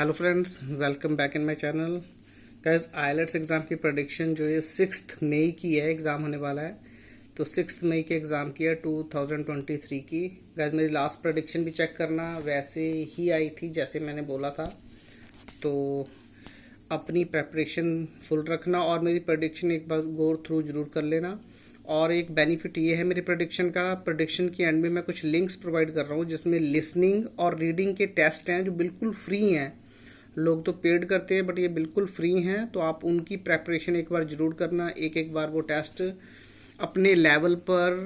Hello friends, welcome back in my channel. Guys, IELTS exam की prediction जो है 6 मई की है, एग्ज़ाम होने वाला है। तो 6 मई के एग्ज़ाम की है 2023 की। गाइस, मेरी लास्ट प्रेडिक्शन भी चेक करना, वैसे ही आई थी जैसे मैंने बोला था। तो अपनी प्रेपरेशन फुल रखना और मेरी प्रेडिक्शन एक बार गो थ्रू जरूर कर लेना। और एक बेनिफिट ये है मेरी प्रेडिक्शन का, प्रेडिक्शन के एंड में मैं कुछ लिंक्स प्रोवाइड कर रहा हूँ जिसमें लिसनिंग और रीडिंग के टेस्ट हैं जो बिल्कुल फ्री हैं। लोग तो पेड करते हैं बट ये बिल्कुल फ्री हैं, तो आप उनकी प्रेपरेशन एक बार ज़रूर करना। एक बार वो टेस्ट अपने लेवल पर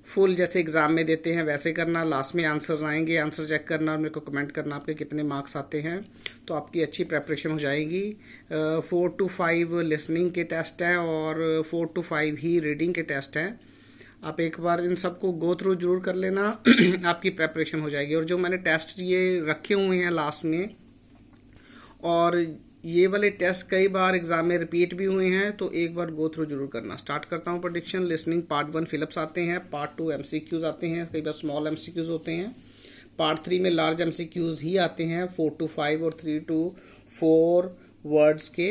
फुल जैसे एग्ज़ाम में देते हैं वैसे करना। लास्ट में आंसर्स आएंगे, आंसर चेक करना और मेरे को कमेंट करना आपके कितने मार्क्स आते हैं, तो आपकी अच्छी प्रेपरेशन हो जाएगी। 4 to 5 लिसनिंग के टेस्ट हैं और 4 to 5 ही रीडिंग के टेस्ट हैं। आप एक बार इन सबको गो थ्रू जरूर कर लेना आपकी प्रेपरेशन हो जाएगी। और जो मैंने टेस्ट ये रखे हुए हैं लास्ट में, और ये वाले टेस्ट कई बार एग्जाम में रिपीट भी हुए हैं, तो एक बार गो थ्रू जरूर करना। स्टार्ट करता हूँ प्रेडिक्शन। लिसनिंग पार्ट 1 फिलअप्स आते हैं, पार्ट 2 एमसीक्यूज आते हैं, कई बार स्मॉल एमसीक्यूज होते हैं, पार्ट 3 में लार्ज एमसीक्यूज ही आते हैं 4 to 5 और 3 to 4 वर्ड्स के।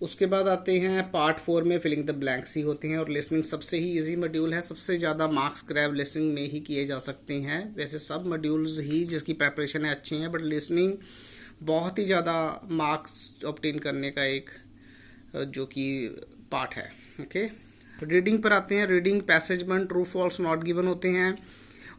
उसके बाद आते हैं पार्ट 4 में फिलिंग द ब्लैंक्स ही होते हैं। और लिसनिंग सबसे ही इजी मॉड्यूल है, सबसे ज़्यादा मार्क्स ग्रैब लिसनिंग में ही किए जा सकते हैं। वैसे सब मॉड्यूल्स ही जिसकी प्रेपरेशन है अच्छी हैं, बट लिसनिंग बहुत ही ज़्यादा मार्क्स ऑब्टेन करने का एक जो कि पार्ट है। ओके, रीडिंग पर आते हैं। Reading passage 1 true false not given होते हैं,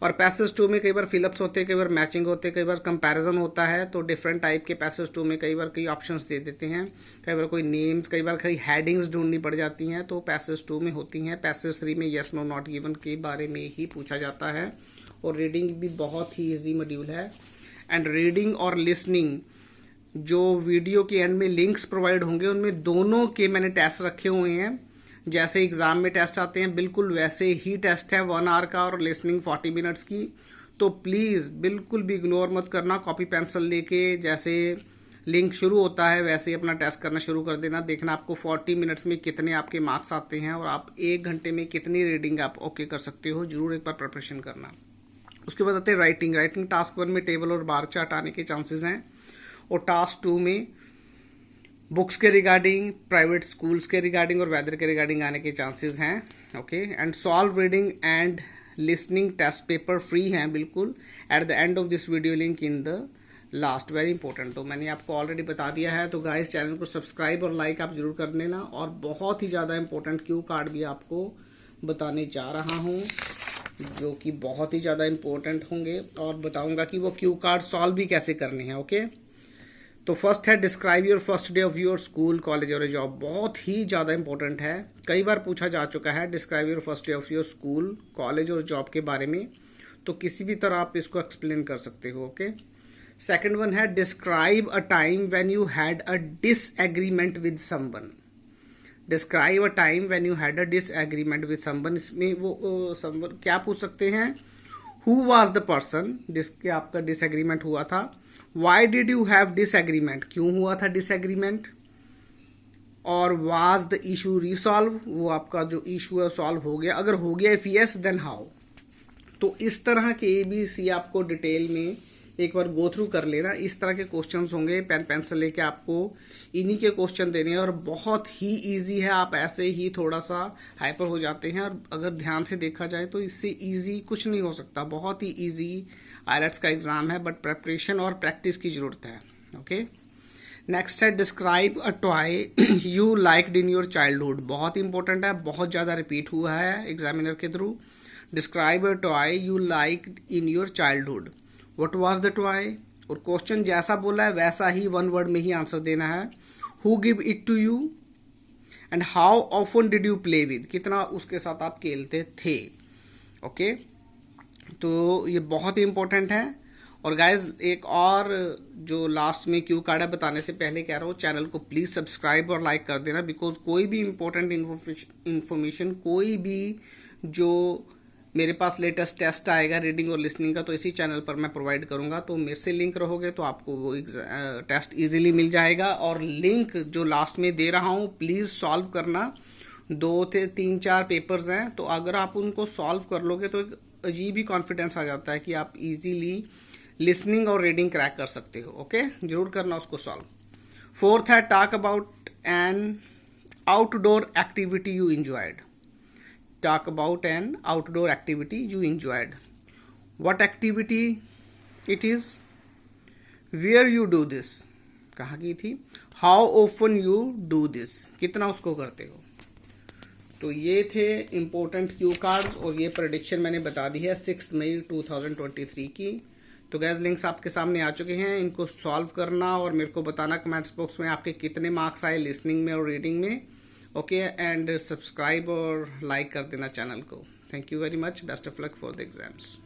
और पैसेज 2 में कई बार फिलअप्स होते हैं, कई बार मैचिंग होते हैं, कई बार कंपैरिजन होता है। तो डिफरेंट टाइप के पैसेज 2 में कई बार कई ऑप्शंस दे देते हैं, कई बार कोई नेम्स, कई बार कई हेडिंग्स ढूंढनी पड़ जाती हैं, तो पैसेज 2 में होती हैं। पैसेज 3 में येस नो नॉट गिवन के बारे में ही पूछा जाता है। और रीडिंग भी बहुत ही ईजी मॉड्यूल है। एंड रीडिंग और लिसनिंग जो वीडियो के एंड में लिंक्स प्रोवाइड होंगे, उनमें दोनों के मैंने टेस्ट रखे हुए हैं। जैसे एग्जाम में टेस्ट आते हैं बिल्कुल वैसे ही टेस्ट है, 1 आवर का, और लिसनिंग 40 मिनट्स की। तो प्लीज़ बिल्कुल भी इग्नोर मत करना, कॉपी पेंसिल लेके जैसे लिंक शुरू होता है वैसे ही अपना टेस्ट करना शुरू कर देना। देखना आपको 40 मिनट्स में कितने आपके मार्क्स आते हैं और आप 1 घंटे में कितनी रीडिंग आप ओके कर सकते हो। जरूर एक बार प्रिपरेशन करना। उसके बाद आते हैं राइटिंग। राइटिंग टास्क 1 में टेबल और बार चार्ट आने के चांसेस हैं, और टास्क 2 में बुक्स के रिगार्डिंग, प्राइवेट स्कूल्स के रिगार्डिंग और वेदर के रिगार्डिंग आने के चांसेस हैं। Okay, and solve reading and listening test paper free हैं बिल्कुल। At the end of this video link in the last, very important. तो मैंने आपको ऑलरेडी बता दिया है। तो गाइस, चैनल को सब्सक्राइब और लाइक आप जरूर कर लेना। और बहुत ही ज़्यादा इंपॉर्टेंट क्यू कार्ड भी आपको बताने जा रहा हूँ, जो कि बहुत ही ज़्यादा इंपॉर्टेंट होंगे, और बताऊँगा कि वो क्यू कार्ड सॉल्व भी कैसे करने हैं। ओके, तो फर्स्ट है describe your first day of your school, college और जॉब। बहुत ही ज़्यादा इंपॉर्टेंट है, कई बार पूछा जा चुका है describe your first day of your school, college और जॉब के बारे में। तो किसी भी तरह आप इसको एक्सप्लेन कर सकते हो। ओके, सेकंड वन है describe a time when you had a disagreement with someone. Describe a time when you had a disagreement with someone. इसमें वो समवन क्या पूछ सकते हैं, हु वाज द पर्सन जिसके आपका डिसएग्रीमेंट हुआ था, why did you have disagreement, क्यों हुआ था डिसएग्रीमेंट, और वाज द इशू रिसॉल्व, वो आपका जो इशू है सॉल्व हो गया, अगर हो गया इफ यस देन हाउ। तो इस तरह के ABC आपको डिटेल में एक बार गो थ्रू कर लेना। इस तरह के क्वेश्चंस होंगे, पेन पेंसिल लेके आपको इन्हीं के क्वेश्चन देने हैं, और बहुत ही इजी है। आप ऐसे ही थोड़ा सा हाइपर हो जाते हैं, और अगर ध्यान से देखा जाए तो इससे इजी कुछ नहीं हो सकता। बहुत ही इजी आईएलटीएस का एग्जाम है, बट प्रेपरेशन और प्रैक्टिस की जरूरत है। ओके, नेक्स्ट है describe a toy you liked in your childhood. बहुत इंपॉर्टेंट है, बहुत ज़्यादा रिपीट हुआ है एग्जामिनर के through. Describe a toy you liked in your childhood, what was the toy. और क्वेश्चन जैसा बोला है वैसा ही 1 वर्ड में ही आंसर देना है। Who give it to you, and how often did you play with, कितना उसके साथ आप खेलते थे। ओके, तो ये बहुत ही इंपॉर्टेंट है। और गाइज, एक और जो लास्ट में क्यू कार्ड है बताने से पहले कह रहा हूँ, चैनल को प्लीज़ सब्सक्राइब और लाइक कर देना, बिकॉज कोई भी इंपॉर्टेंट इन्फॉर्मेशन, कोई भी जो मेरे पास लेटेस्ट टेस्ट आएगा रीडिंग और लिसनिंग का, तो इसी चैनल पर मैं प्रोवाइड करूंगा। तो मेरे से लिंक रहोगे तो आपको वो टेस्ट इजीली मिल जाएगा। और लिंक जो लास्ट में दे रहा हूँ प्लीज़ सॉल्व करना। 2 से 3-4 पेपर्स हैं, तो अगर आप उनको सॉल्व कर लोगे तो एक अजीब ही कॉन्फिडेंस आ जाता है कि आप इजीली लिसनिंग और रीडिंग क्रैक कर सकते हो। ओके, जरूर करना उसको सॉल्व। फोर्थ है talk about an outdoor activity you enjoyed. Talk about an outdoor activity you enjoyed. What activity it is, where you do this, कहाँ की थी, how often you do this, कितना उसको करते हो। तो ये थे इंपॉर्टेंट क्यू कार्ड्स और ये प्रेडिक्शन मैंने बता दी है 6 मई 2023 की। तो गैस लिंक्स आपके सामने आ चुके हैं, इनको सॉल्व करना और मेरे को बताना कमेंट्स बॉक्स में आपके कितने मार्क्स आए लिसनिंग में और रीडिंग में। ओके, एंड सब्सक्राइब और लाइक कर देना चैनल को। Thank you very much, best of luck for the exams.